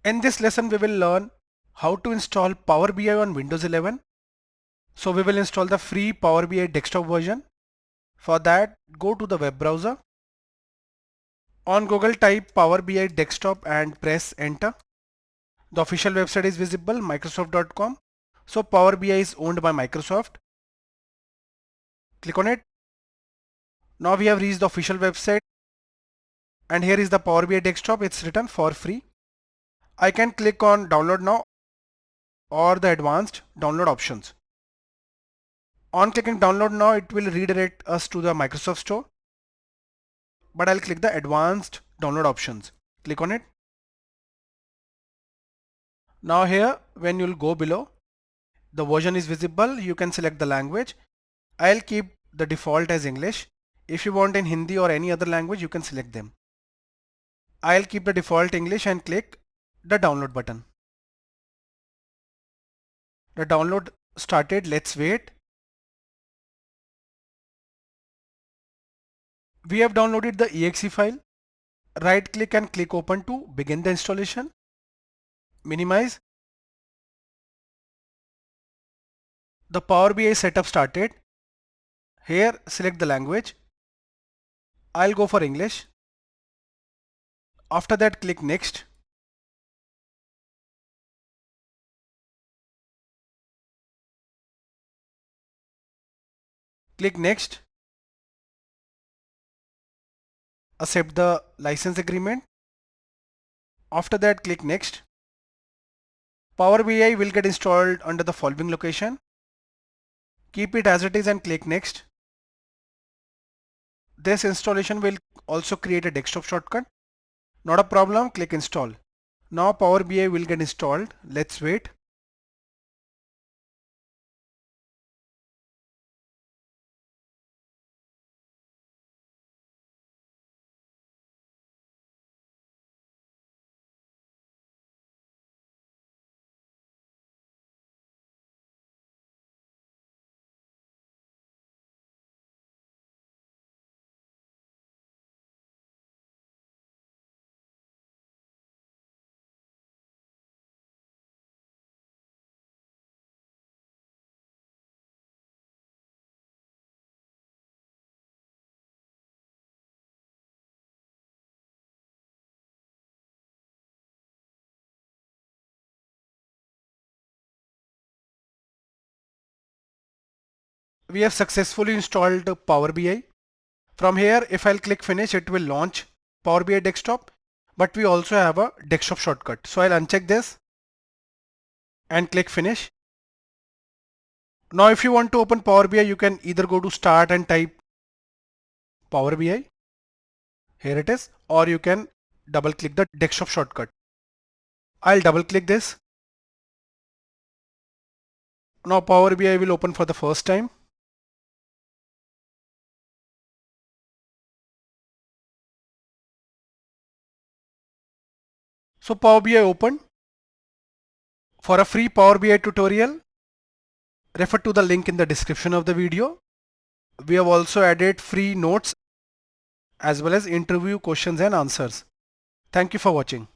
In this lesson we will learn how to install Power BI on Windows 11. So we will install the free Power BI desktop version. For that, go to the web browser. On Google, type Power BI desktop and press enter. The official website is visible, microsoft.com. So Power BI is owned by Microsoft. Click on it. Now we have reached the official website and here is the Power BI desktop. It's written for free. I can click on download now or the advanced download options. On clicking download now, it will redirect us to the Microsoft Store. But I'll click the advanced download options. Click on it. Now here, when you'll go below, the version is visible. You can select the language. I'll keep the default as English. If you want in Hindi or any other language, you can select them. I'll keep the default English and click the download button. The download started. Let's wait. We have downloaded the exe file. Right click and click open to begin the installation. Minimize. The Power BI setup started. Here select the language. I'll go for English. After that click next. Click next. Accept the license agreement. After that click next. Power BI will get installed under the following location. Keep it as it is and click next. This installation will also create a desktop shortcut. Not a problem, click install. Now Power BI will get installed. Let's wait. We have successfully installed Power BI. From here, if I'll click finish, it will launch Power BI desktop, but we also have a desktop shortcut. So I'll uncheck this and click finish. Now if you want to open Power BI, you can either go to start and type Power BI. Here it is, or you can double click the desktop shortcut. I'll double click this. Now Power BI will open for the first time. So Power BI opened. For a free Power BI tutorial, refer to the link in the description of the video. We have also added free notes as well as interview questions and answers. Thank you for watching.